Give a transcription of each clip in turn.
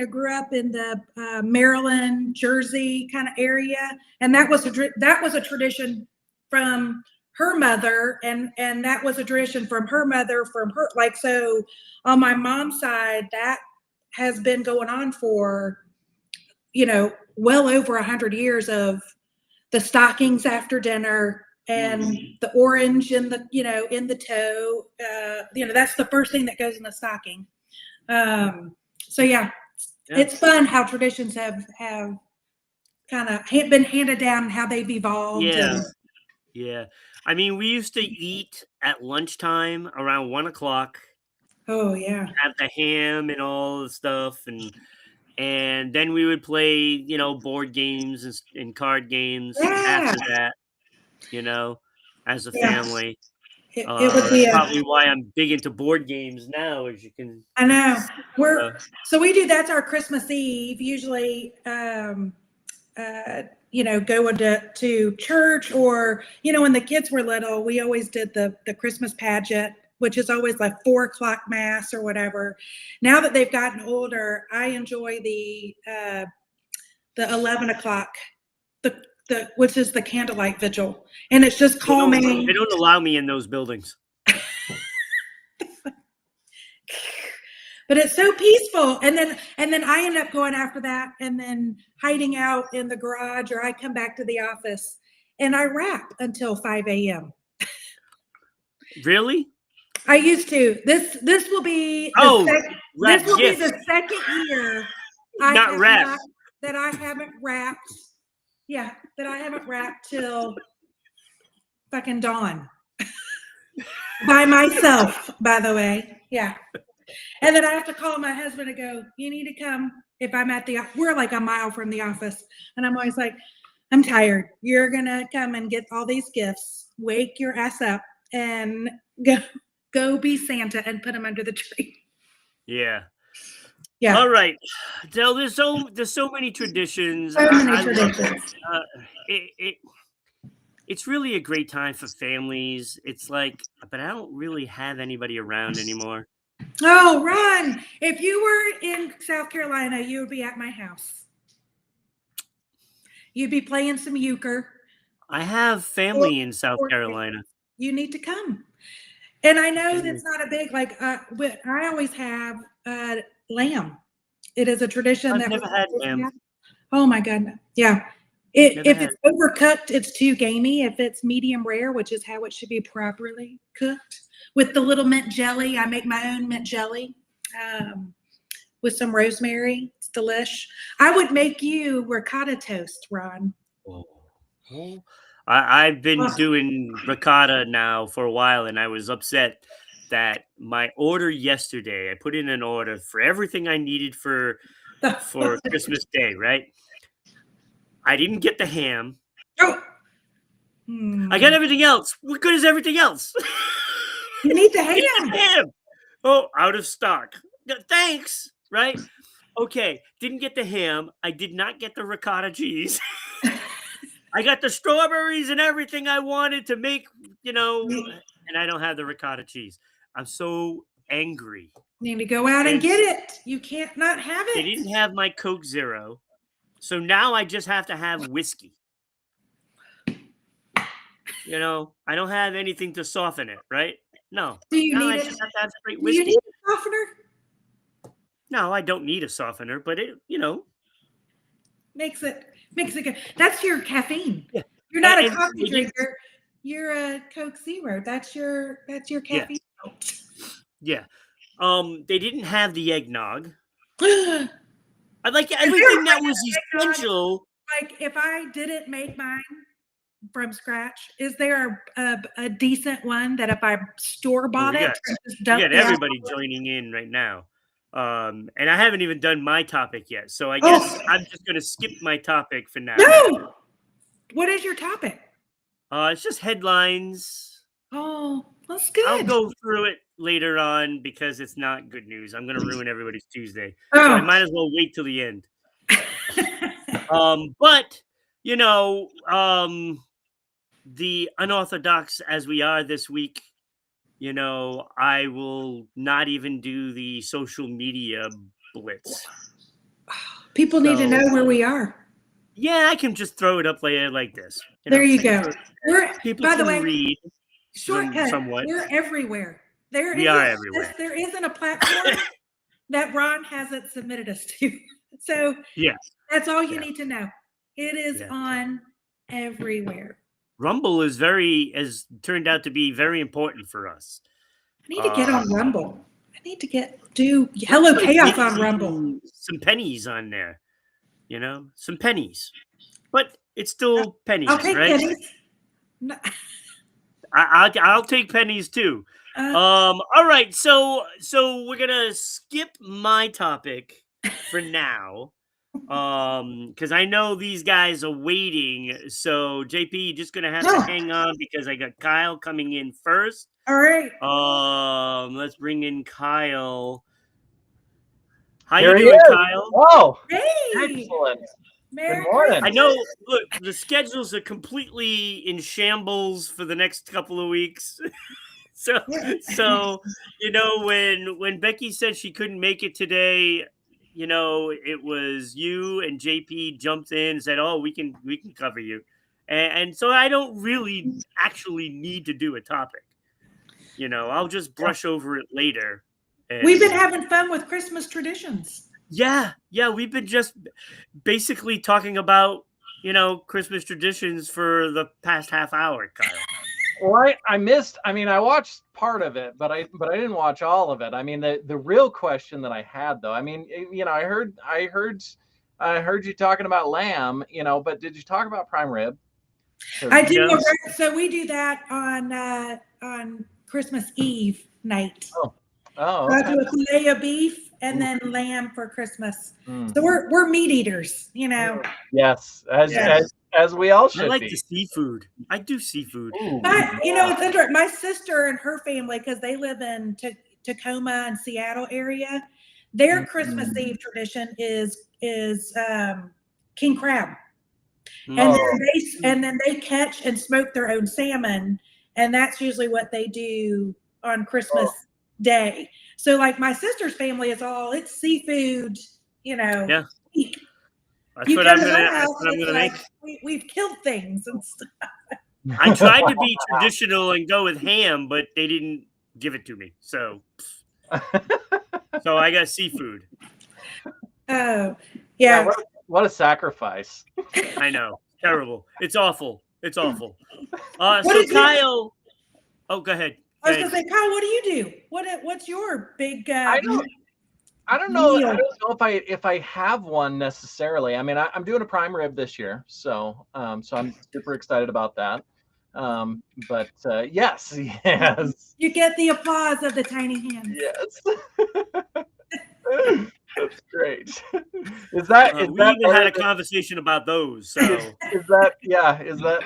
grew up in the Maryland, Jersey kind of area, and that was a tradition from her mother, and that was a tradition from her mother, from her, like, so on my mom's side, that has been going on for, well over 100 years, of the stockings after dinner and the orange in the, in the toe. That's the first thing that goes in the stocking. So yeah, it's fun how traditions have kind of been handed down and how they've evolved. Yeah. Yeah. I mean, we used to eat at lunchtime around 1 o'clock, Oh yeah. have the ham and all the stuff, and then we would play, board games and card games Yeah. after that, you know, as a Yeah. family. It would be That's probably why I'm big into board games now, as you can. I know. So we do, that's our Christmas Eve, usually, going to church, or, when the kids were little, we always did the Christmas pageant, which is always like 4 o'clock mass or whatever. Now that they've gotten older, I enjoy the 11 o'clock, which is the candlelight vigil. And it's just calming. They don't allow me in those buildings. But it's so peaceful. And then I end up going after that and then hiding out in the garage, or I come back to the office and I rap until 5 a.m. Really? I used to. This will be the second year that I haven't rapped. Yeah, that I haven't rapped till fucking dawn. By myself, by the way. Yeah. And then I have to call my husband and go, you need to come. If I'm at we're like a mile from the office. And I'm always like, I'm tired. You're going to come and get all these gifts, wake your ass up, and go be Santa and put them under the tree. Yeah. Yeah. All right. Del, there's so many traditions. So many traditions. It's really a great time for families. It's like, but I don't really have anybody around anymore. Oh, Ron, if you were in South Carolina, you would be at my house. You'd be playing some euchre. I have family in South Carolina. You need to come. And I know that's not a big, but I always have lamb. It is a tradition. I've never had lamb. Oh my God. Yeah. If it's overcooked, it's too gamey. If it's medium rare, which is how it should be properly cooked, with the little mint jelly. I make my own mint jelly with some rosemary. It's delish. I would make you ricotta toast, Ron. Oh. I've been doing ricotta now for a while, and I was upset that my order yesterday, I put in an order for everything I needed for Christmas Day, right? I didn't get the ham. Oh. I got everything else. What good is everything else? You need the ham. Oh, out of stock. Thanks, right? Okay, didn't get the ham. I did not get the ricotta cheese. I got the strawberries and everything I wanted to make, and I don't have the ricotta cheese. I'm so angry. You need to go out and get it. You can't not have it. They didn't have my Coke Zero. So now I just have to have whiskey. I don't have anything to soften it, right? No. Do you need I just have to have straight whiskey. Do you need a softener? No, I don't need a softener, but it, makes it good. That's your caffeine. Yeah. You're not a coffee drinker. You're a Coke Zero. That's your caffeine. Yeah. They didn't have the eggnog. I like everything that was essential. Like, if I didn't make mine from scratch, is there a decent one that if I store bought it? We got everybody joining in right now. And I haven't even done my topic yet. So I guess I'm just going to skip my topic for now. No! What is your topic? It's just headlines. Oh, that's good. I'll go through it later on because it's not good news. I'm going to ruin everybody's Tuesday. So I might as well wait till the end. But, the unorthodox as we are this week, I will not even do the social media blitz. People need to So- know where we are. Yeah, I can just throw it up like this. There you I can go. throw it- People By the can way, read shortcut. somewhat. We're everywhere. We are everywhere. There isn't a platform that Ron hasn't submitted us to. So Yes. that's all you Yeah. need to know. It is Yeah. on everywhere. Rumble has turned out to be very important for us. I need to get on Rumble. I need to do Hello Like Chaos maybe on Rumble. Some pennies on there, some pennies, but it's still pennies, I'll take right? pennies. No, I'll take pennies too. All right, so we're gonna skip my topic for now, because I know these guys are waiting. So JP, you're just gonna have to hang on because I got Kyle coming in first. all right. Let's bring in Kyle. How Here you he doing, is. Kyle? Oh, Hey. excellent. Merry Good morning. I know. Look, the schedules are completely in shambles for the next couple of weeks. so when Becky said she couldn't make it today, it was you and JP jumped in and said, "Oh, we can cover you," and so I don't really actually need to do a topic. I'll just brush over it later. We've been having fun with Christmas traditions. Yeah, we've been just basically talking about, Christmas traditions for the past half hour, Kyle. Well, I watched part of it, but I didn't watch all of it. I mean, the real question that I had though, I heard you talking about lamb, but did you talk about prime rib? I do. So we do that on Christmas Eve night. Oh, I okay. do a fillet of beef and then lamb for Christmas. So we're meat eaters, Yes, as we all should I like be. the seafood. I do seafood. Ooh, But it's interesting. My sister and her family, because they live in Tacoma and Seattle area, their Christmas Eve tradition is king crab, and then they catch and smoke their own salmon, and that's usually what they do on Christmas Day. So, like my sister's family is it's seafood, Yeah. week. That's what I'm gonna make. We've killed things and stuff. I tried to be traditional and go with ham, but they didn't give it to me. So I got seafood. Oh, yeah. What a sacrifice. I know. Terrible. It's awful. It's awful. Kyle. Oh, go ahead. I was gonna say, Kyle, what do you do? What's your big? I don't know. I don't know if I have one necessarily. I mean, I'm doing a prime rib this year, so I'm super excited about that. But yes. You get the applause of the tiny hands. Yes. That's great. Is that we even had a conversation about those. So is that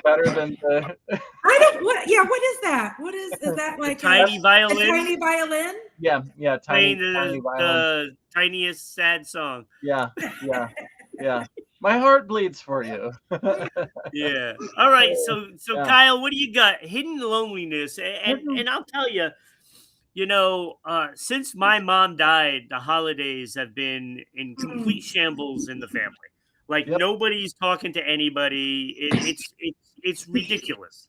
better than the? I don't. What is that? Is that like tiny violin? A tiny violin? Yeah, tiny violin. The tiniest sad song. Yeah. My heart bleeds for you. Yeah. All right. So Kyle, what do you got? Hidden loneliness, and I'll tell you. Since my mom died, the holidays have been in complete shambles in the family. Like nobody's talking to anybody. It's ridiculous.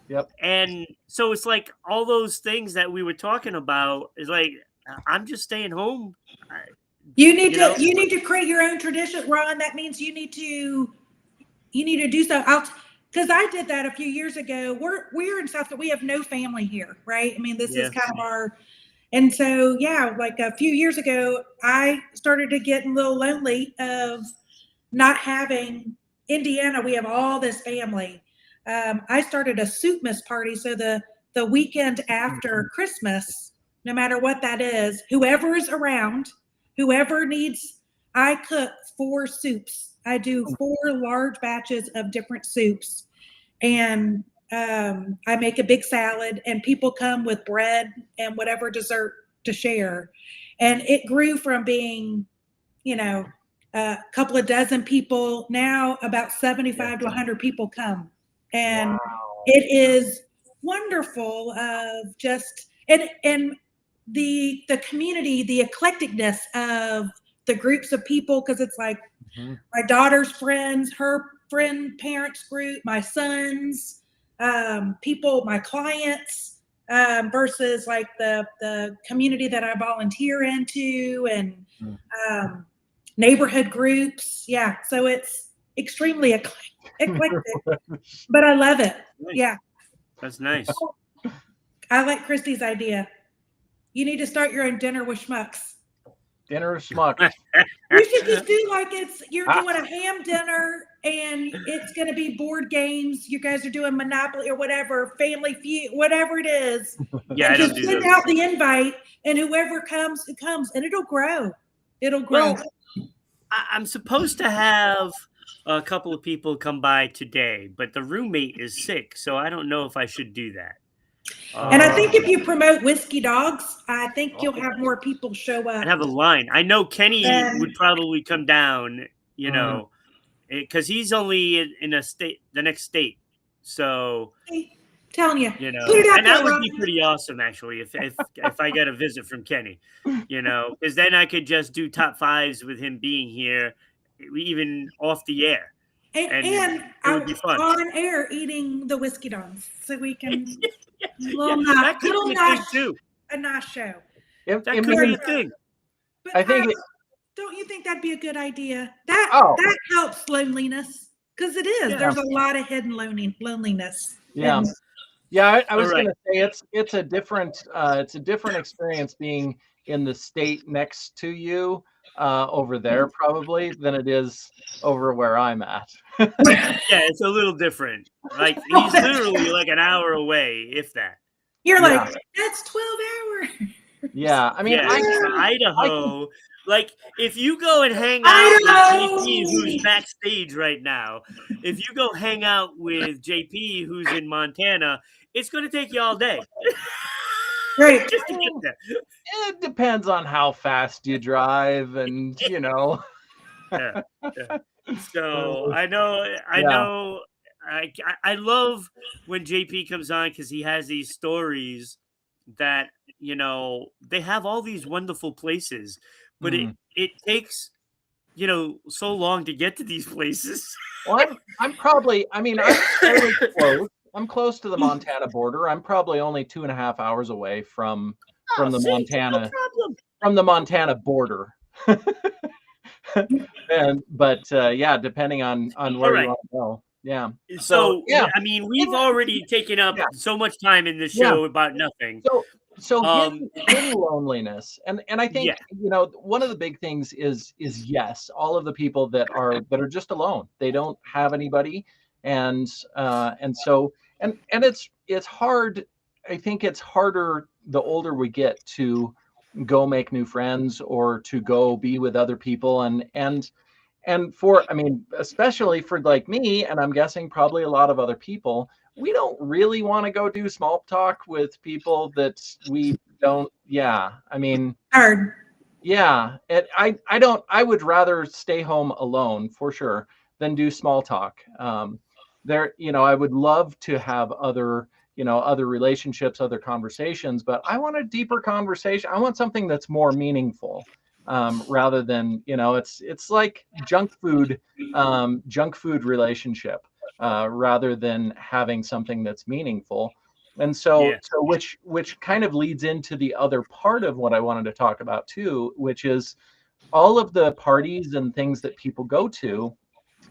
Yep. And so it's like all those things that we were talking about is like I'm just staying home. You need to create your own tradition, Ron. That means you need to do so. Because I did that a few years ago. We're in South Carolina. We have no family here, right? I mean, this is kind of and so, like a few years ago, I started to get a little lonely of not having Indiana. We have all this family. I started a soup miss party. So the weekend after Christmas, no matter what that is, whoever is around, whoever needs, I cook 4 soups. I do 4 large batches of different soups, and I make a big salad, and people come with bread and whatever dessert to share. And it grew from being, a couple of dozen people. Now about 75 to 100 people come, and it is wonderful. Of just and the community, the eclecticness of the groups of people, because it's like Mhm. my daughter's friends, her friend parents group, my sons, people, my clients, versus like the community that I volunteer into, and neighborhood groups. Yeah, so it's extremely eclectic, but I love it. Nice. Yeah, That's nice. I like Christy's idea. You need to start your own dinner with schmucks. Dinner schmuck. You should just do like you're doing a ham dinner and it's going to be board games. You guys are doing Monopoly or whatever, Family Feud, whatever it is. Yeah, and I don't just do send those. out the invite, and whoever comes, it comes, and it'll grow. It'll grow. Well, I'm supposed to have a couple of people come by today, but the roommate is sick, so I don't know if I should do that. And I think if you promote whiskey dogs, I think you'll have more people show up. I'd have a line. I know Kenny And- would probably come down, you know, because he's only in the next state. So, telling you, you know, put it out and that there, would Ron. be pretty awesome, actually, if I got a visit from Kenny, you know, because then I could just do top fives with him being here, even off the air. And it would be fun. on air eating the whiskey dogs, so we can that could be a thing too. A nice show. That could be a thing. But I think don't you think that'd be a good idea? That helps loneliness, because it is. Yeah. There's a lot of hidden loneliness. Yeah. And- Yeah, I was All right. going to say it's a different experience being in the state next to you over there probably than it is over where I'm at. Yeah, it's a little different. Like he's literally like an hour away, if that. You're Yeah. like, that's 12 hours. Yeah, I mean, Idaho. Like if you go and hang out with JP, who's backstage right now, if you go hang out with JP, who's in Montana, it's going to take you all day. Right. Just to get there. it depends on how fast you drive, and you know. Yeah. So I know. I love when JP comes on because he has these stories that, you know, they have all these wonderful places, but it takes, you know, so long to get to these places. Well, I'm probably, I mean, I'm fairly close. I'm close to the Montana border. I'm probably only 2.5 hours away from the Montana from the Montana border. But yeah, depending on where you want to go. Yeah. So yeah, I mean, we've already taken up so much time in this show about nothing. So hidden loneliness, and I think you know, one of the big things is yes, all of the people that are just alone, they don't have anybody, and so it's hard. I think it's harder the older we get to go make new friends or to go be with other people, and for, I mean, especially for like me, and I'm guessing probably a lot of other people, we don't really want to go do small talk with people that we don't. Yeah, I mean, hard. Yeah, and I would rather stay home alone for sure than do small talk. There, you know, I would love to have other, you know, other relationships, other conversations, but I want a deeper conversation. I want something that's more meaningful. Rather than, you know, it's like junk food relationship, rather than having something that's meaningful. And so which kind of leads into the other part of what I wanted to talk about too, which is all of the parties and things that people go to,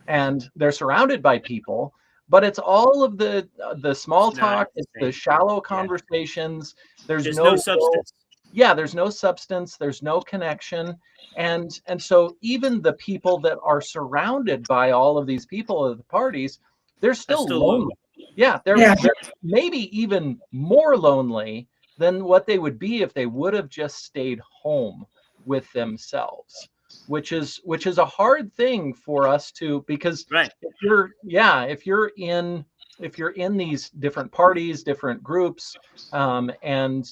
and they're surrounded by people, but it's all of the small talk, it's the shallow conversations. There's no substance. There's no substance, there's no connection. And so even the people that are surrounded by all of these people at the parties, they're still lonely. They're maybe even more lonely than what they would be if they would have just stayed home with themselves, which is a hard thing for us to, because if you're in these different parties, different groups, and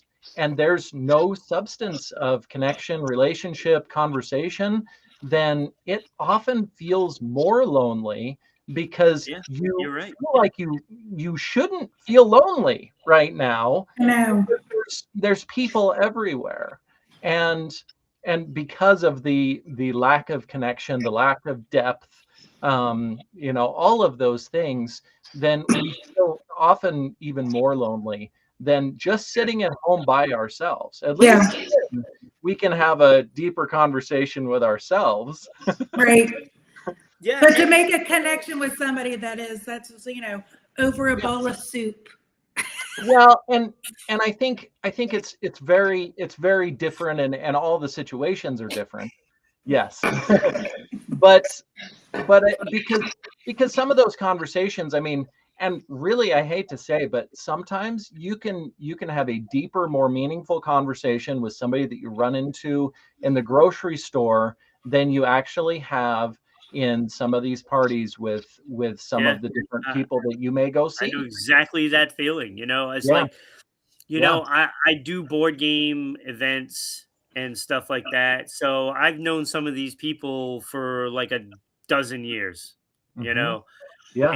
there's no substance of connection, relationship, conversation, then it often feels more lonely, because you feel like you shouldn't feel lonely right now. No. There's people everywhere. And and because of the lack of connection, the lack of depth, all of those things, then we feel often even more lonely than just sitting at home by ourselves. At Yeah. least we can have a deeper conversation with ourselves. Right. Yeah. But to make a connection with somebody that's over a bowl of soup. Well, and I think it's very different, and all the situations are different. Yes. but because some of those conversations, I mean, and really, I hate to say, but sometimes you can have a deeper, more meaningful conversation with somebody that you run into in the grocery store than you actually have in some of these parties with some Yeah. of the different people that you may go I know see. exactly that feeling. It's Yeah, like, yeah, I do board game events and stuff like that. So I've known some of these people for like a dozen years, you hmm know, yeah,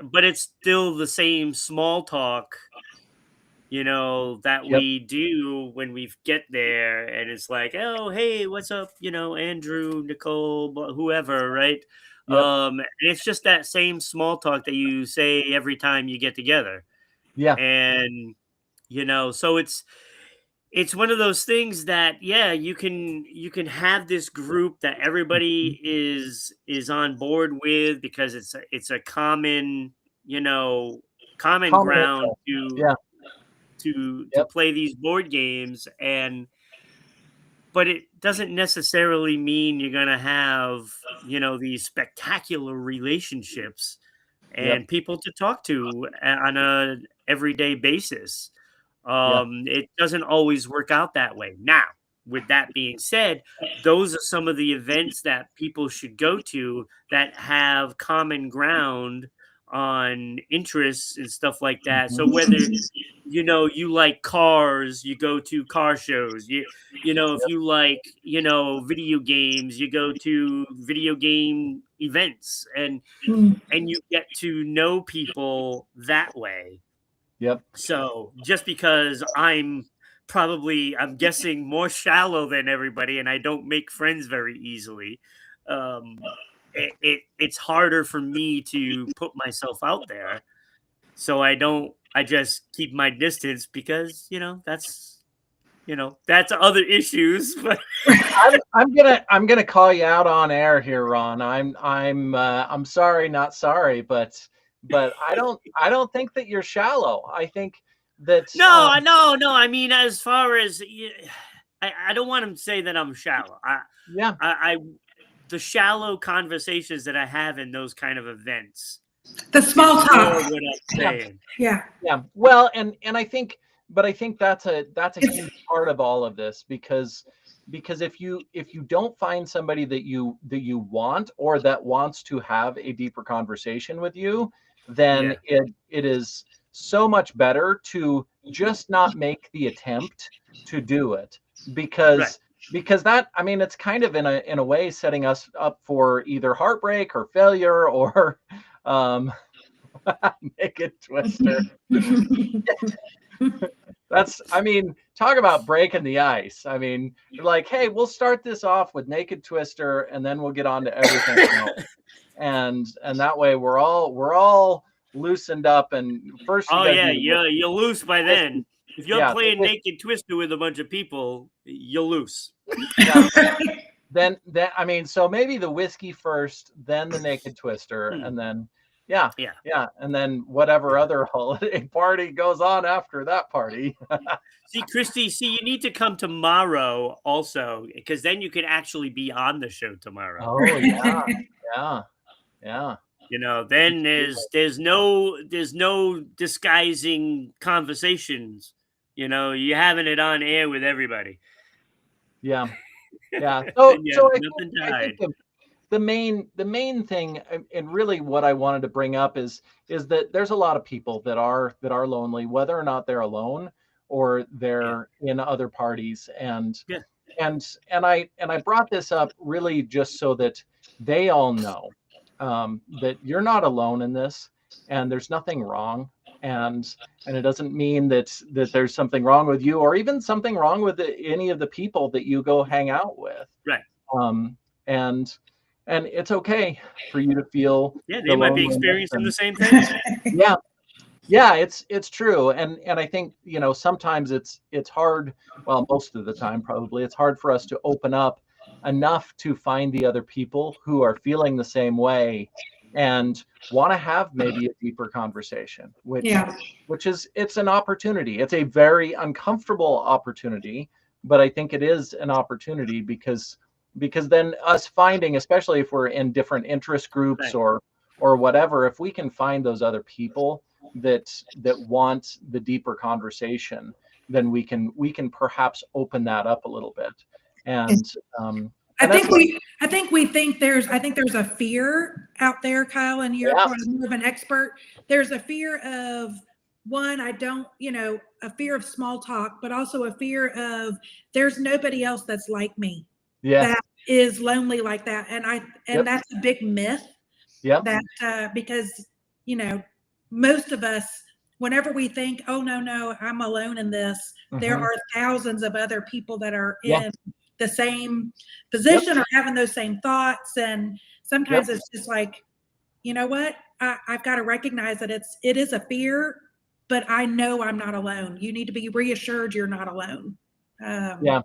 but it's still the same small talk, that yep, we do when we get there. And it's like, oh, hey, what's up? Andrew, Nicole, whoever, right? yep, And it's just that same small talk that you say every time you get together. yeah, And, so it's one of those things that, yeah, you can have this group that mhm, everybody is on board with, because it's a common, common common ground interest. to Yeah, yep, play these board games. But it doesn't necessarily mean you're going to have, these spectacular relationships yep, and people to talk to on a everyday basis. yeah, It doesn't always work out that way. Now, with that being said, those are some of the events that people should go to that have common ground on interests and stuff like that. So mhm, whether you like cars, you go to car shows. If yep, you like, video games, you go to video game events, Mm. and you get to know people that way. yep, So just because I'm guessing more shallow than everybody, and I don't make friends very easily, it's harder for me to put myself out there. So I just keep my distance, because that's other issues. But I'm gonna call you out on air here, Ron. I'm sorry, not sorry, but I don't think that you're shallow. I think that no, I mean, as far as I don't want to say that I'm shallow. yeah, I The shallow conversations that I have in those kind of events The is small more talk. what I'm yeah, saying. Yeah. yeah. Well, and I think, but I think that's a It's huge part of all of this, because if you don't find somebody that you want, or that wants to have a deeper conversation with you, then Yeah, it is so much better to just not make the attempt to do it, right. because that, I mean, it's kind of in a way setting us up for either heartbreak or failure, or um naked twister. That's, I mean, talk about breaking the ice. I mean, you're like, hey, we'll start this off with naked twister, and then we'll get on to everything else. And that way we're all loosened up. And first you Oh got to yeah, do the you're loose by whiskey. then. If you're Yeah, the playing whiskey. naked twister with a bunch of people, you're loose. Yeah. Then I mean, so maybe the whiskey first, then the naked twister, Hmm. and then yeah, Yeah. yeah, and then whatever other holiday party goes on after that party. See, Christy, you need to come tomorrow also, because then you can actually be on the show tomorrow. Oh yeah, yeah, yeah. Then there's no disguising conversations. You're having it on air with everybody. Yeah, yeah. So Then you have so nothing to I think hide. the main thing, and really what I wanted to bring up is that there's a lot of people that are lonely, whether or not they're alone or Yeah. they're in other parties, and Yeah. I brought this up really just so that they all know, that you're not alone in this, and there's nothing wrong, and it doesn't mean that there's something wrong with you, or even something wrong with any of the people that you go hang out with. Right. And it's okay for you to feel Yeah, the they might be loneliness experiencing and the same things. yeah, it's true. And I think, sometimes it's hard, well, most of the time probably, it's hard for us to open up enough to find the other people who are feeling the same way and want to have maybe a deeper conversation, which is, it's an opportunity. It's a very uncomfortable opportunity, but I think it is an opportunity because then us finding, especially if we're in different interest groups Right. or whatever, if we can find those other people that want the deeper conversation, then we can perhaps open that up a little bit. And I think there's a fear out there, Kyle, and you're probably more of an expert. There's a fear of one, a fear of small talk, but also a fear of there's nobody else that's like me. That is lonely like that. And that's a big myth. That because most of us, whenever we think, oh no, I'm alone in this, there are thousands of other people that are in the same position or having those same thoughts. And sometimes it's just like, you know what? I've got to recognize that it is a fear, but I know I'm not alone. You need to be reassured you're not alone. Yeah.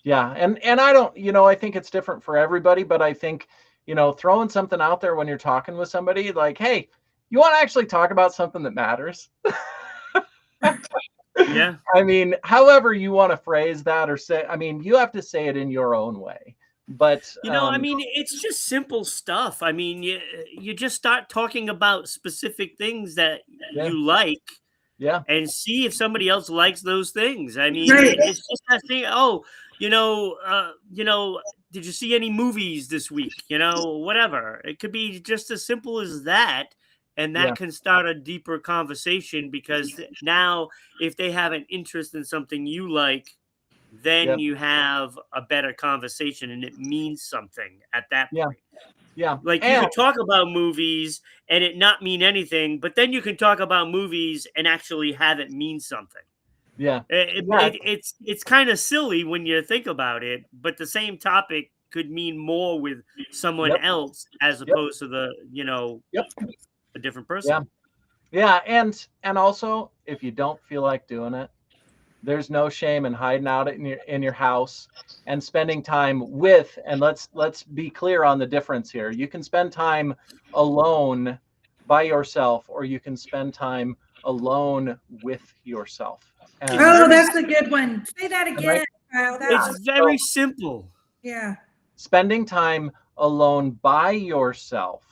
And I don't, I think it's different for everybody, but I think, throwing something out there when you're talking with somebody, like, hey, you want to actually talk about something that matters? Yeah. I mean, however you want to phrase that or say, I mean, you have to say it in your own way. But I mean, it's just simple stuff. I mean, you just start talking about specific things that you like, and see if somebody else likes those things. I mean, it's just that thing. Oh, did you see any movies this week? Whatever. It could be just as simple as that. And that can start a deeper conversation, because now if they have an interest in something you like, then you have a better conversation and it means something at that point. Like you could talk about movies and it not mean anything, but then you can talk about movies and actually have it mean something. It's kind of silly when you think about it, but the same topic could mean more with someone else as opposed to the, a different person. And also, if you don't feel like doing it, there's no shame in hiding out in your house and spending time with, and let's be clear on the difference here. You can spend time alone by yourself, or you can spend time alone with yourself. That's a good one. Say that again, Kyle. It's very simple. Yeah. Spending time alone by yourself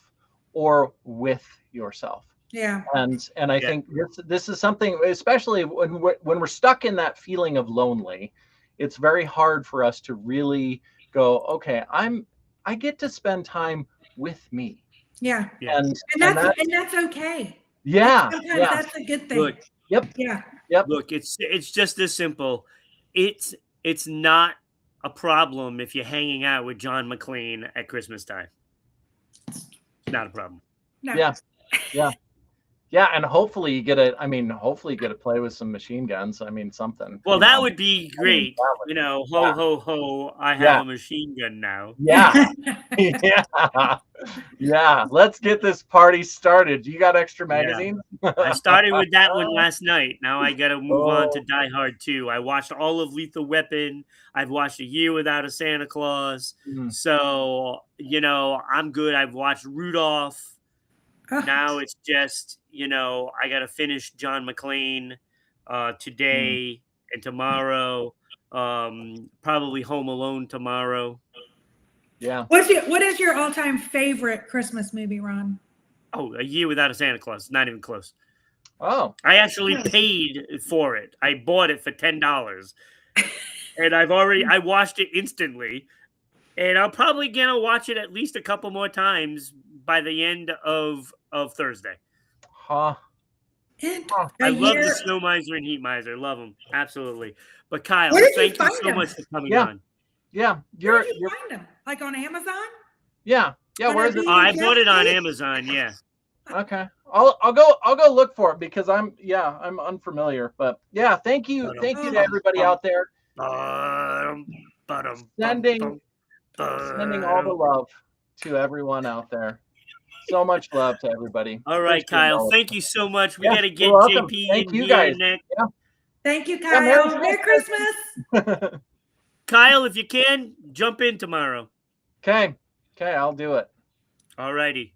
or with yourself. Yeah. And I think this is something, especially when we're stuck in that feeling of lonely, it's very hard for us to really go, okay, I get to spend time with me. Yeah. And that's okay. Yeah. Sometimes that's a good thing. Look, Yep. Look, it's just this simple. It's not a problem if you're hanging out with John McClane at Christmas time. It's not a problem. No. Yeah, and hopefully you get to play with some machine guns. I mean, something. Well, that would be great. Ho, ho, ho, I have a machine gun now. Yeah. Yeah. Let's get this party started. You got extra magazines? I started with that one last night. Now I got to move on to Die Hard 2. I watched all of Lethal Weapon. I've watched A Year Without a Santa Claus. So, I'm good. I've watched Rudolph. Now it's just, I got to finish John McClane today and tomorrow. Probably Home Alone tomorrow. Yeah. What is your all-time favorite Christmas movie, Ron? Oh, A Year Without a Santa Claus. Not even close. Oh. I actually paid for it. I bought it for $10. And I watched it instantly. And I'm probably going to watch it at least a couple more times by the end of Thursday. Huh. I love the Snow Miser and Heat Miser. Love them. Absolutely. But Kyle, thank you so much for coming on. Yeah. Where did you find them? Like on Amazon? Yeah. Yeah. Where is it? I bought it on Amazon. Yeah. Okay. I'll go look for it because I'm unfamiliar. But yeah, thank you to everybody out there sending all the love to everyone out there. So much love to everybody. All right, Appreciate Kyle. all of Thank it. you so much. We Yeah, got to you're get welcome. JP Thank in you here guys. next. Thank you, Yeah, Merry Kyle. Merry Christmas. Kyle, if you can, jump in tomorrow. Okay, I'll do it. All righty.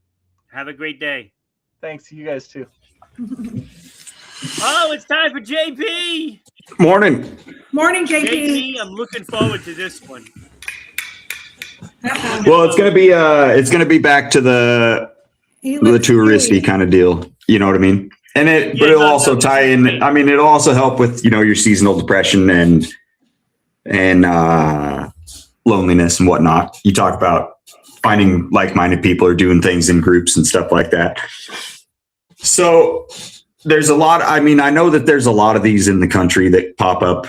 Have a great day. Thanks, you guys too. Oh, it's time for JP. Morning. Morning, JP. JP, I'm looking forward to this one. Well, it's gonna be back to the touristy kind of deal. You know what I mean? And but it'll also tie in. I mean, it'll also help with your seasonal depression and loneliness and whatnot. You talk about finding like-minded people or doing things in groups and stuff like that. So there's a lot. I mean, I know that there's a lot of these in the country that pop up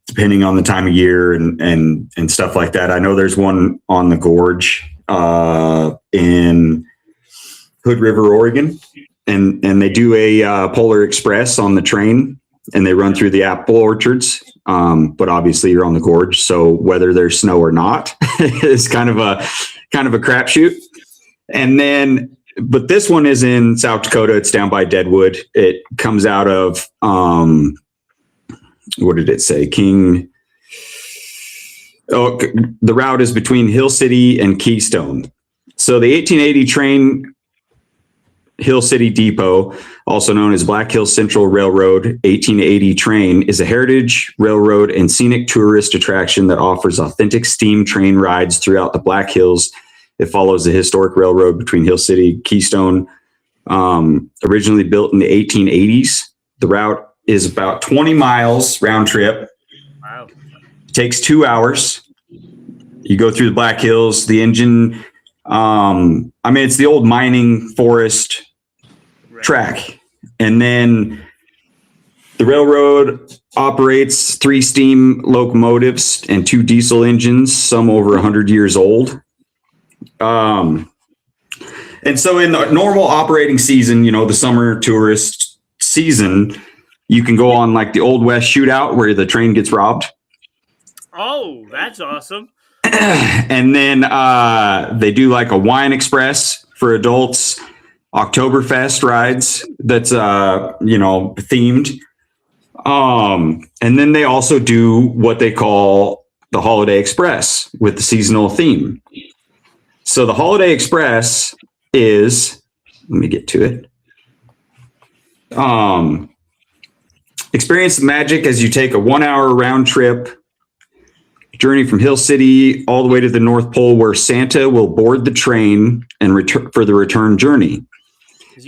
depending on the time of year and stuff like that. I know there's one on the gorge in Hood River, Oregon, and they do a Polar Express on the train, and they run through the apple orchards. But obviously you're on the gorge, so whether there's snow or not is kind of a crapshoot. And then, but this one is in South Dakota. It's down by Deadwood. It comes out of what did it say? The route is between Hill City and Keystone. So the 1880 train, Hill City Depot, also known as Black Hills Central Railroad 1880 train, is a heritage railroad and scenic tourist attraction that offers authentic steam train rides throughout the Black Hills. It follows the historic railroad between Hill City and Keystone. Originally built in the 1880s, the route is about 20 miles round trip. Wow. Takes 2 hours. You go through the Black Hills. The engine, it's the old mining forest track. And then the railroad operates 3 steam locomotives and 2 diesel engines, some over 100 years old. And so in the normal operating season, the summer tourist season, you can go on like the Old West shootout where the train gets robbed. Oh, that's awesome. And then they do like a wine express for adults, Oktoberfest rides that's themed. And then they also do what they call the Holiday Express with the seasonal theme. So the Holiday Express is, let me get to it. Experience the magic as you take a 1 hour round trip journey from Hill City all the way to the North Pole, where Santa will board the train and return for the return journey,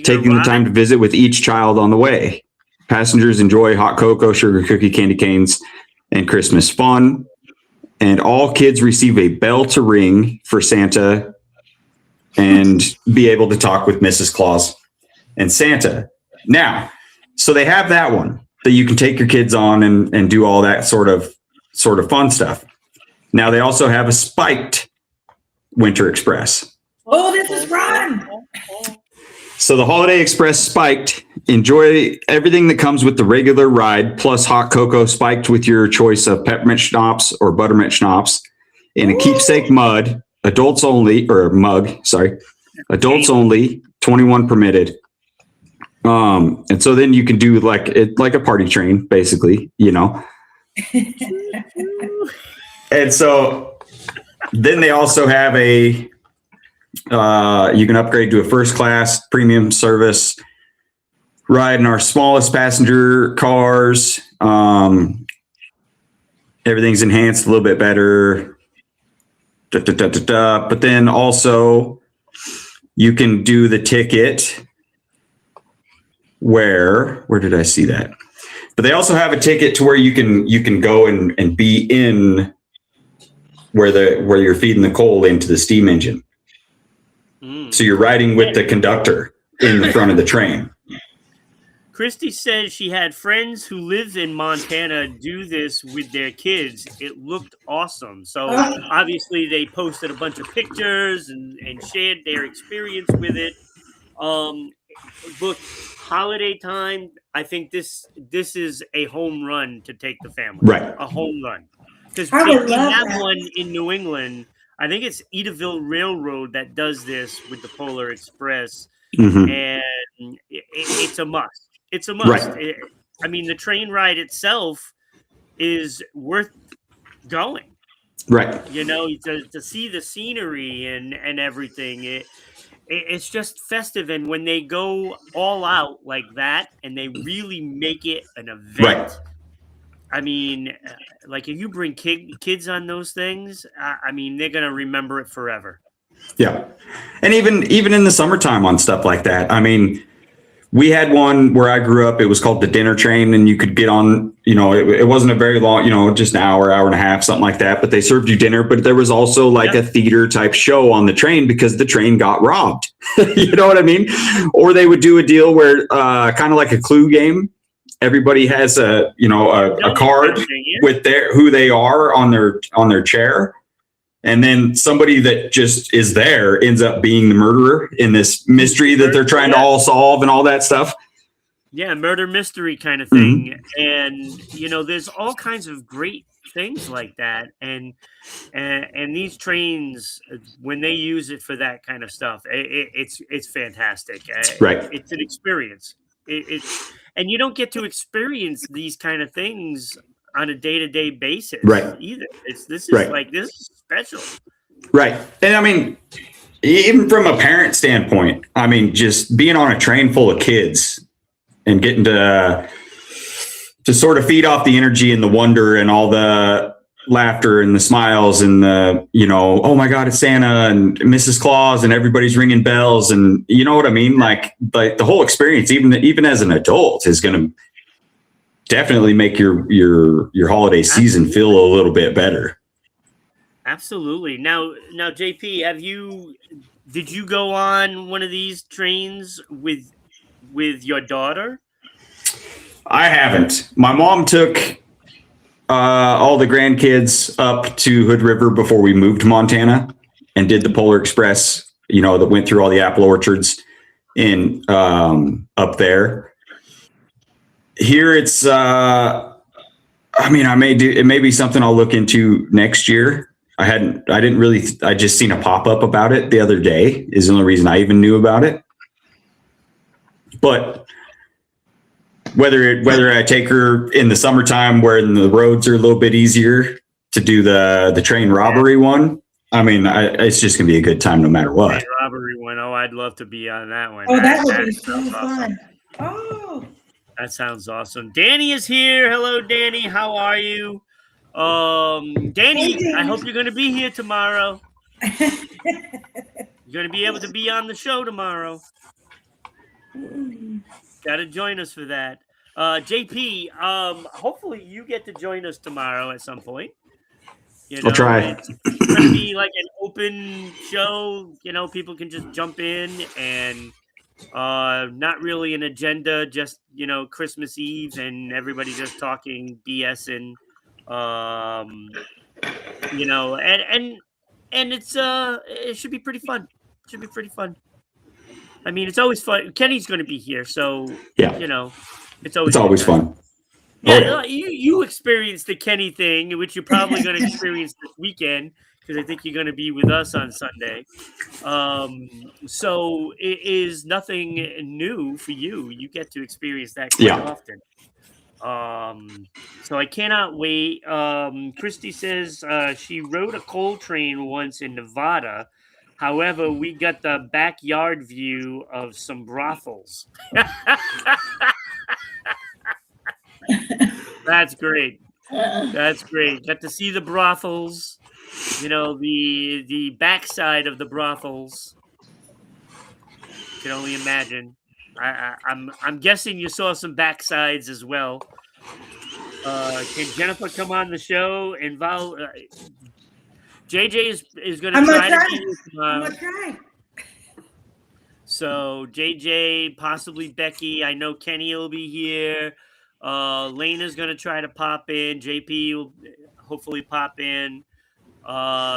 taking the time to visit with each child on the way. Passengers enjoy hot cocoa, sugar cookie, candy canes, and Christmas fun. And all kids receive a bell to ring for Santa and be able to talk with Mrs. Claus and Santa. Now, so they have that one that you can take your kids on and do all that sort of fun stuff. Now they also have a spiked Winter Express. Oh, this is fun. So the Holiday Express spiked. Enjoy everything that comes with the regular ride, plus hot cocoa spiked with your choice of peppermint schnapps or buttermint schnapps in a keepsake adults only, 21 permitted. And so then you can do like a party train, basically, And so then they also have you can upgrade to a first class premium service ride in our smallest passenger cars. Everything's enhanced a little bit better. But then also you can do the ticket where did I see that? But they also have a ticket to where you can go and be in where you're feeding the coal into the steam engine. So you're riding with the conductor in the front of the train. Christy said she had friends who live in Montana do this with their kids. It looked awesome. So obviously they posted a bunch of pictures and shared their experience with it. look, holiday time. I think this is a home run to take the family. Right. A home run. Because I they would love have that. one in New England. I think it's Edaville Railroad that does this with the Polar Express, Mhm. and it's a must. It's a must. Right. I mean, the train ride itself is worth going. Right. You know, to see the scenery and everything. It's just festive, and when they go all out like that, and they really make it an event. Right. I mean, like if you bring kids on those things, I mean, they're gonna remember it forever. Yeah. And even in the summertime on stuff like that. I mean, we had one where I grew up. It was called the dinner train, and you could get on, it wasn't a very long, just an hour and a half, something like that. But they served you dinner. But there was also like a theater type show on the train because the train got robbed. You know what I mean? Or they would do a deal where kind of like a Clue game. Everybody has a card with who they are on their chair. And then somebody that just is there ends up being the murderer in this mystery that they're trying to all solve and all that stuff. Yeah, murder mystery kind of thing. Mm-hmm. And there's all kinds of great things like that. And these trains, when they use it for that kind of stuff, it's fantastic. Right. It's an experience. And you don't get to experience these kind of things on a day-to-day basis, right? Either this is special, right? And I mean, even from a parent standpoint, I mean, just being on a train full of kids and getting to sort of feed off the energy and the wonder and all the laughter and the smiles and the oh my God, it's Santa and Mrs. Claus and everybody's ringing bells, and you know what I mean, like the whole experience, even as an adult, is going to definitely make your holiday season feel a little bit better. Absolutely. Now, JP, did you go on one of these trains with your daughter? I haven't. My mom took all the grandkids up to Hood River before we moved to Montana and did the Polar Express, that went through all the apple orchards in up there. Here it's it may be something I'll look into next year. I just seen a pop-up about it the other day is the only reason I even knew about it. But whether I take her in the summertime where the roads are a little bit easier to do the train robbery one, I mean, it's just gonna be a good time no matter what. Train robbery one. Oh, I'd love to be on that one. Oh, that would be so fun. Oh, that sounds awesome. Danny is here. Hello, Danny. How are you? Danny, hey, I hope you're going to be here tomorrow. You're going to be able to be on the show tomorrow. Got to join us for that. JP, hopefully you get to join us tomorrow at some point. I'll try. It's going to be like an open show. People can just jump in and not really an agenda, just Christmas Eve and everybody just talking BS and and it's it should be pretty fun. I mean, it's always fun. Kenny's going to be here, so yeah, it's always fun. Yeah, you experienced the Kenny thing, which you're probably going to experience this weekend because I think you're going to be with us on Sunday. So it is nothing new for you. You get to experience that quite often. So I cannot wait. Christy says she rode a coal train once in Nevada. However, we got the backyard view of some brothels. That's great. Got to see the brothels. The backside of the brothels. Can only imagine. I'm guessing you saw some backsides as well. Can Jennifer come on the show? JJ is going to try to be here tomorrow. I'm gonna try. So JJ, possibly Becky. I know Kenny will be here. Lena's going to try to pop in. JP will hopefully pop in.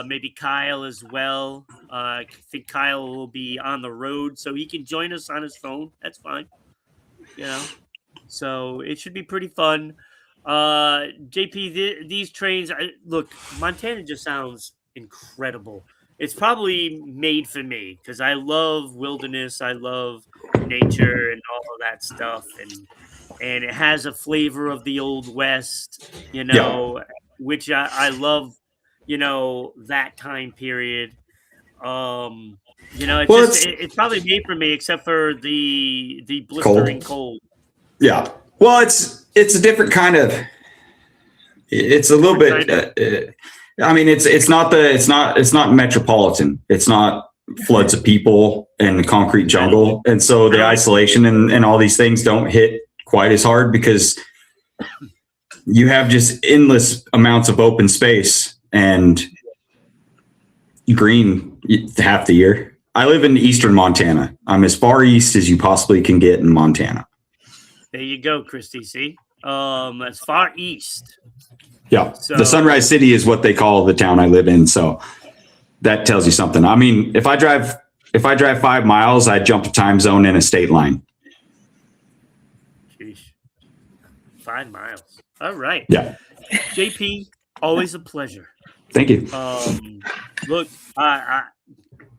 maybe Kyle as well. I think Kyle will be on the road, so he can join us on his phone. That's fine. So it should be pretty fun. JP, these trains, look, Montana just sounds incredible. It's probably made for me because I love wilderness, I love nature and all of that stuff, and it has a flavor of the old west, which I love, that time period. It's probably made for me, except for the blistering cold. Yeah. Well, it's a different kind of. It's a little bit. I mean, it's not metropolitan. It's not floods of people and the concrete jungle, and so the isolation and all these things don't hit quite as hard because you have just endless amounts of open space and green half the year. I live in eastern Montana. I'm as far east as you possibly can get in Montana. There you go, Christy. See, as far east. Yeah, so, the Sunrise City is what they call the town I live in. So that tells you something. I mean, if I drive 5 miles, I jump a time zone and a state line. Sheesh. 5 miles. All right. Yeah. JP, always a pleasure. Thank you. Look, I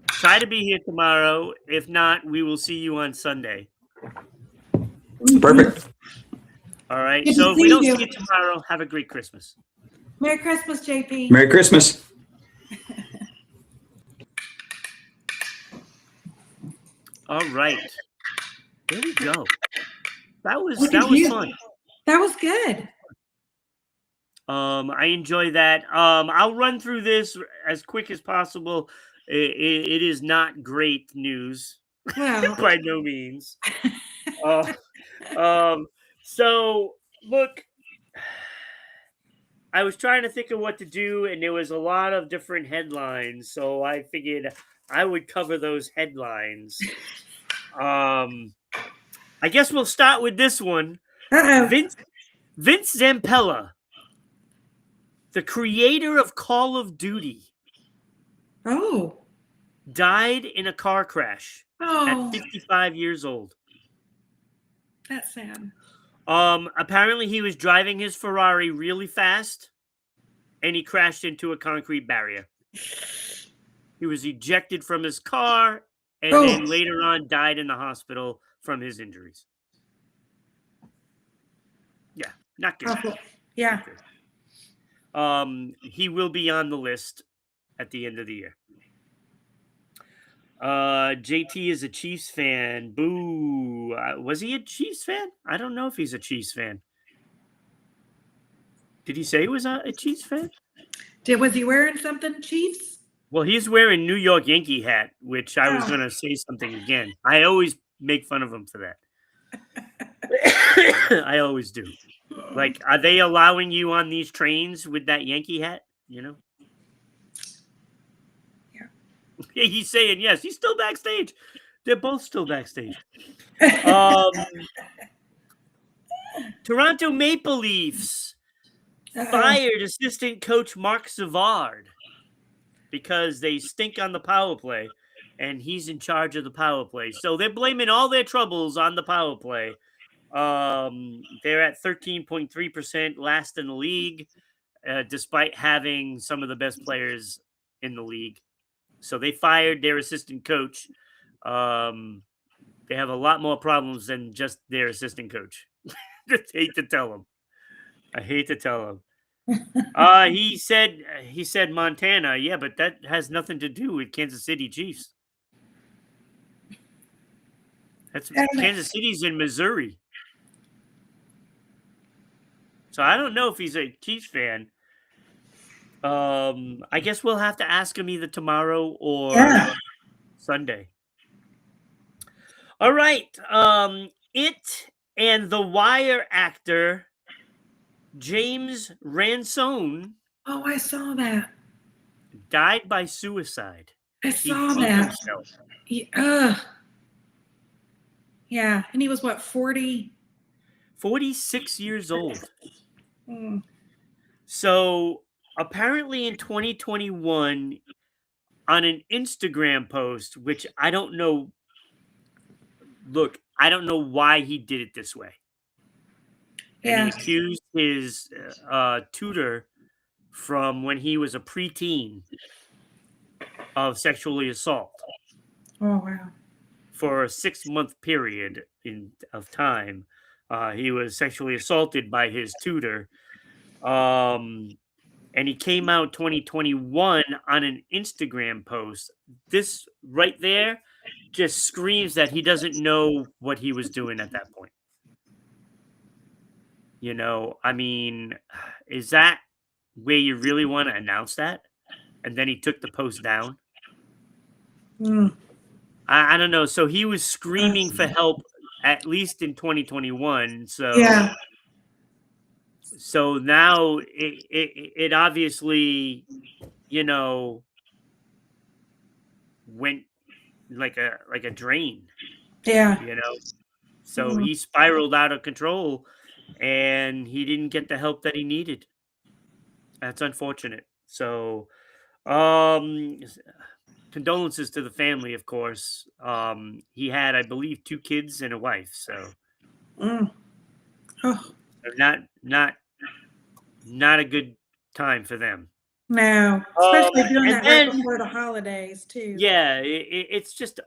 try to be here tomorrow. If not, we will see you on Sunday. Perfect. All right. So if we don't see you tomorrow, have a great Christmas. Merry Christmas, JP. Merry Christmas. All right. There we go. That was fun. That was good. I enjoy that. I'll run through this as quick as possible. It is not great news, by no means. So look, I was trying to think of what to do, and there was a lot of different headlines, so I figured I would cover those headlines. I guess we'll start with this one. Vince Zampella, the creator of Call of Duty, died in a car crash at 55 years old. That's sad. Apparently he was driving his Ferrari really fast and he crashed into a concrete barrier. He was ejected from his car and then later on died in the hospital from his injuries. Yeah, not good. Yeah. He will be on the list at the end of the year. JT is a Chiefs fan. Boo. Was he a Chiefs fan? I don't know if he's a Chiefs fan. Did he say he was a Chiefs fan? Was he wearing something, Chiefs? Well, he's wearing New York Yankee hat, which I was going to say something again. I always make fun of him for that. I always do. Like, are they allowing you on these trains with that Yankee hat? Yeah. He's saying yes. He's still backstage. They're both still backstage. Toronto Maple Leafs fired assistant coach Mark Savard because they stink on the power play, and he's in charge of the power play. So they're blaming all their troubles on the power play. They're at 13.3% last in the league, despite having some of the best players in the league. So they fired their assistant coach. They have a lot more problems than just their assistant coach. I hate to tell him. He said Montana. Yeah, but that has nothing to do with Kansas City Chiefs. Kansas City's in Missouri. So I don't know if he's a Chiefs fan. I guess we'll have to ask him either tomorrow or Sunday. All right. It and The Wire actor James Ransone. Oh, I saw that. Died by suicide. I saw that. Yeah, and he was what, 40? 46 years old. So apparently in 2021 on an Instagram post, which I don't know. Look, I don't know why he did it this way. And he Yeah. accused his tutor from when he was a preteen of sexually assault Oh, wow. for a 6-month period of time. He was sexually assaulted by his tutor. And he came out 2021 on an Instagram post. This right there just screams that he doesn't know what he was doing at that point. You know, I mean, is that where you really want to announce that? And then he took the post down. Mm. I don't know. So he was screaming for help at least in 2021. So Yeah. so now it obviously, you know, went like a drain, Yeah. you know. So he spiraled out of control and he didn't get the help that he needed. That's unfortunate. So condolences to the family, of course. He had, I believe, 2 kids and a wife, so Mm. Oh, not a good time for them. no. Especially doing and that then- right before the holidays, too. Yeah, it's just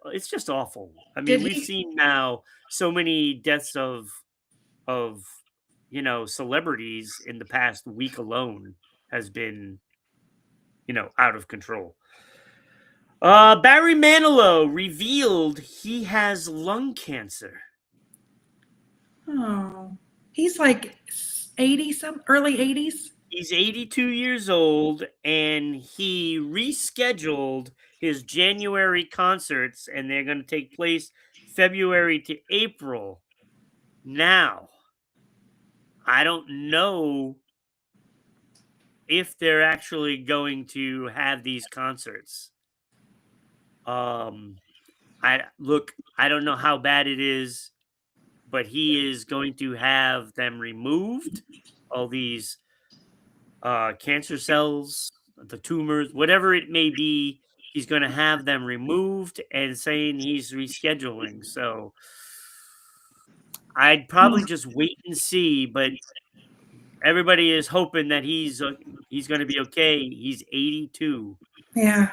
awful. I mean, Did we've he- seen now so many deaths of you know, celebrities in the past week alone has been, you know, out of control. Barry Manilow revealed he has lung cancer. Oh. He's like 80 some early 80s. He's 82 years old and he rescheduled his January concerts and they're going to take place February to April. Now, I don't know if they're actually going to have these concerts. I don't know how bad it is, but he is going to have them removed, all these cancer cells, the tumors, whatever it may be. He's going to have them removed and saying he's rescheduling. So I'd probably just wait and see, but everybody is hoping that he's going to be okay. He's 82. Yeah.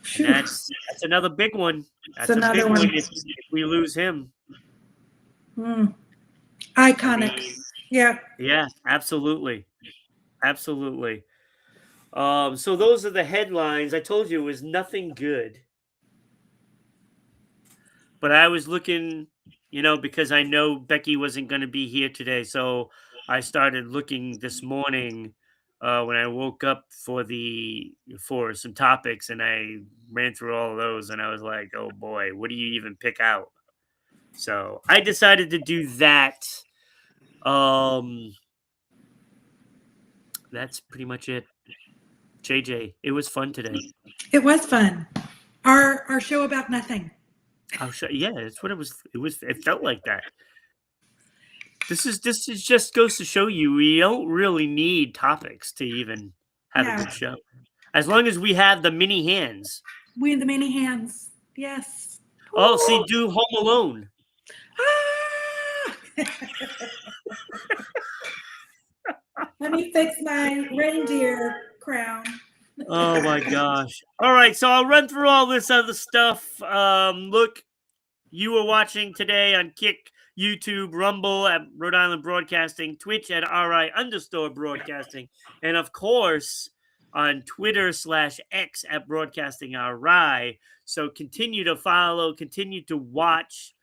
And Phew. that's another big one. That's a another big one. one if we lose him. Mm. I Iconic. mean, Yeah. yeah, absolutely. Absolutely. So those are the headlines. I told you it was nothing good. But I was looking, you know, because I know Becky wasn't going to be here today. So I started looking this morning when I woke up for some topics, and I ran through all of those and I was like, oh boy, what do you even pick out? So I decided to do that. That's pretty much it. JJ, it was fun today. It was fun. Our show about nothing. I'll show. Yeah, that's what it was. It felt like that. This is just goes to show you we don't really need topics to even have Yeah. a good show. As long as we have the mini hands. We in the many hands. Yes. Oh, see, do Home Alone. Ah! Let me fix my reindeer crown. Oh my gosh. All right, so I'll run through all this other stuff. Look, you were watching today on Kick, YouTube, Rumble at Rhode Island Broadcasting, Twitch at RI_broadcasting, and of course on Twitter/X at Broadcasting RI. So continue to follow, continue to watch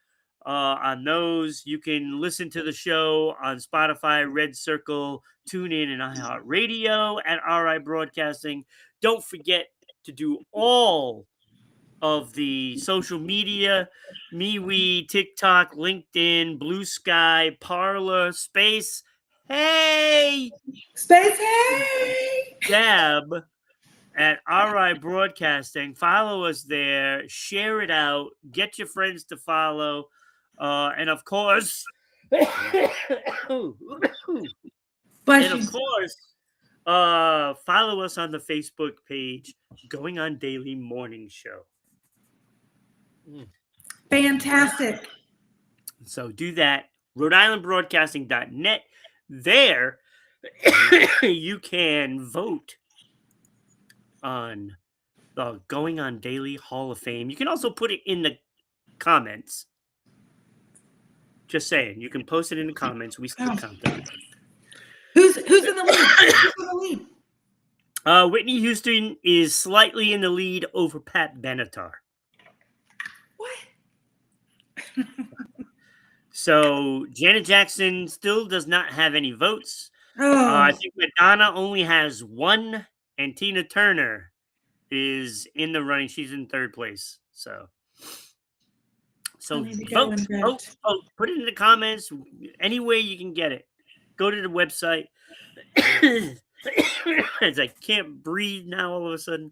on those. You can listen to the show on Spotify, Red Circle, TuneIn, and iHeartRadio at RI Broadcasting. Don't forget to do all of the social media, MeWe, TikTok, LinkedIn, Blue Sky, Parlor, Space. Hey! Space Hey! Dab at RI Broadcasting. Follow us there. Share it out. Get your friends to follow. And of course, Bless and you. of course, follow us on the Facebook page, Going On Daily Morning Show. Fantastic. So do that. Rhode-IslandBroadcasting.net. There, you can vote on the Going On Daily Hall of Fame. You can also put it in the comments. Just saying, you can post it in the comments. We still count them. Who's in the lead? Who's in the lead? Whitney Houston is slightly in the lead over Pat Benatar. What? So Janet Jackson still does not have any votes. Oh, I think Madonna only has one, and Tina Turner is in the running. She's in third place. So I need to go vote, and vote, vote. Put it in the comments. Any way you can get it. Go to the website. As I can't breathe now all of a sudden.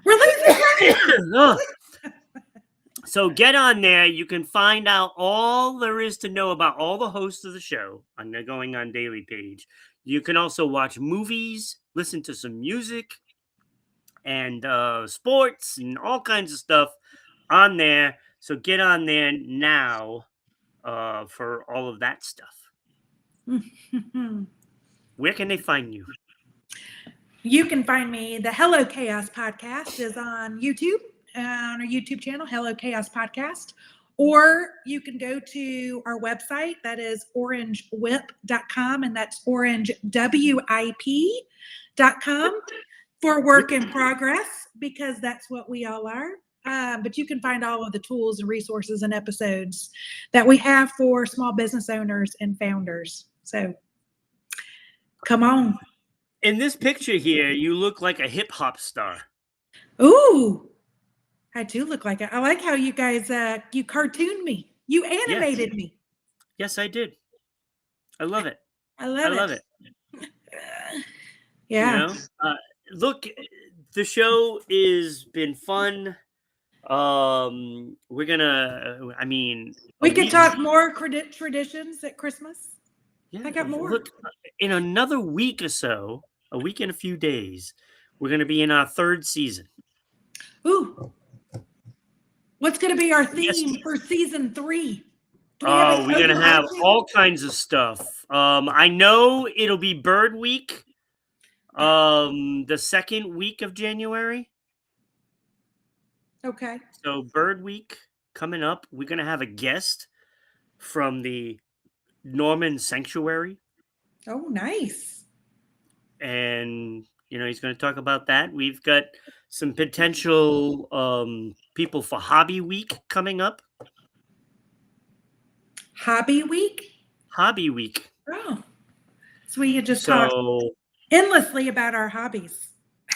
we're losing. So get on there. You can find out all there is to know about all the hosts of the show on the Going On Daily page. You can also watch movies, listen to some music, and sports and all kinds of stuff on there. So get on there now for all of that stuff. Where can they find you? You can find me. The Hello Chaos podcast is on YouTube, on our YouTube channel, Hello Chaos Podcast. Or you can go to our website, that is orangewip.com, and that's orangewip.com for work in progress, because that's what we all are. But you can find all of the tools and resources and episodes that we have for small business owners and founders. So come on. In this picture here, you look like a hip hop star. Ooh, I do look like it. I like how you guys, you cartooned me. You animated me. Yes, I did. I love it. I love it. Yeah. You know? Look, the show has been fun. We're gonna, we could talk more traditions at Christmas. Yeah, I got more. Look, in another week or so, a week and a few days, we're gonna be in our third season. Ooh. What's going to be our theme for season 3? Oh, we're going to have all kinds of stuff. I know it'll be Bird Week, the second week of January. Okay. So Bird Week coming up. We're going to have a guest from the Norman Sanctuary. Oh, nice. And, he's going to talk about that. We've got some potential people for Hobby Week coming up. Hobby Week? Hobby Week. Oh. So we could just talk endlessly about our hobbies.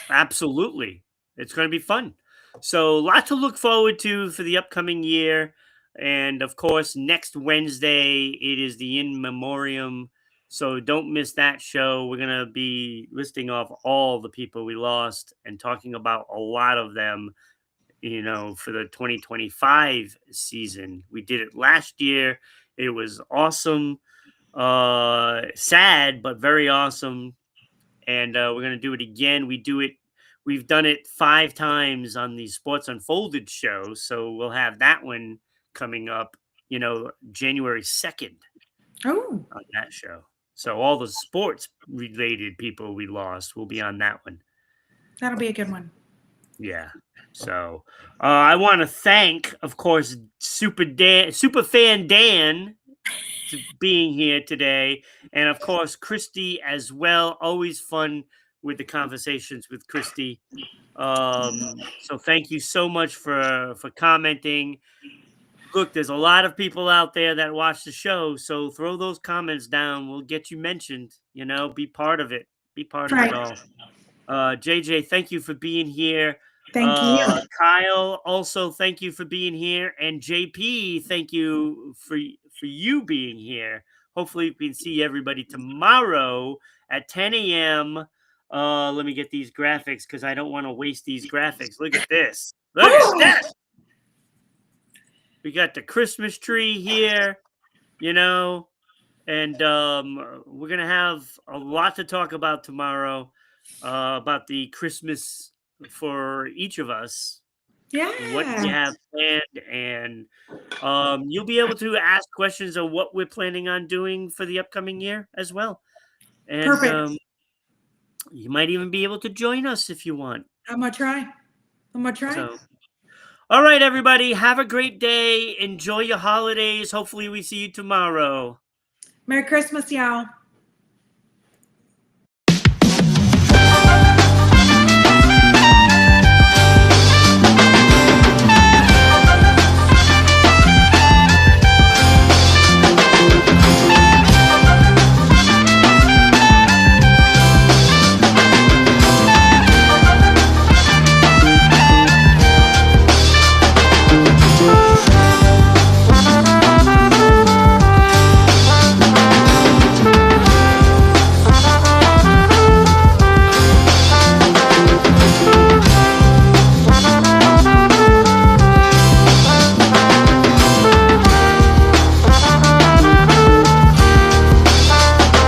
Absolutely. It's going to be fun. So a lot to look forward to for the upcoming year. And, of course, next Wednesday, it is the In Memoriam. So don't miss that show. We're going to be listing off all the people we lost and talking about a lot of them, for the 2025 season. We did it last year. It was awesome. Sad, but very awesome. And we're going to do it again. We've done it 5 times on the Sports Unfolded show. So we'll have that one coming up, January 2nd. Oh. On that show. So all the sports related people we lost will be on that one. That'll be a good one. Yeah. So I want to thank, of course, Superfan Dan for being here today. And of course, Christy as well. Always fun with the conversations with Christy. So thank you so much for commenting. Look, there's a lot of people out there that watch the show, so throw those comments down. We'll get you mentioned. Be part of it. Be part of it all. JJ, thank you for being here. Thank you. Kyle, also thank you for being here. And JP, thank you for you being here. Hopefully we can see everybody tomorrow at 10 a.m. Let me get these graphics because I don't want to waste these graphics. Look at this. Look at this. We got the Christmas tree here, And we're going to have a lot to talk about tomorrow about the Christmas for each of us. What we Yeah. have planned. And you'll be able to ask questions on what we're planning on doing for the upcoming year as well. And Perfect. you might even be able to join us if you want. I'm going to try. So, all right, everybody. Have a great day. Enjoy your holidays. Hopefully we see you tomorrow. Merry Christmas, y'all.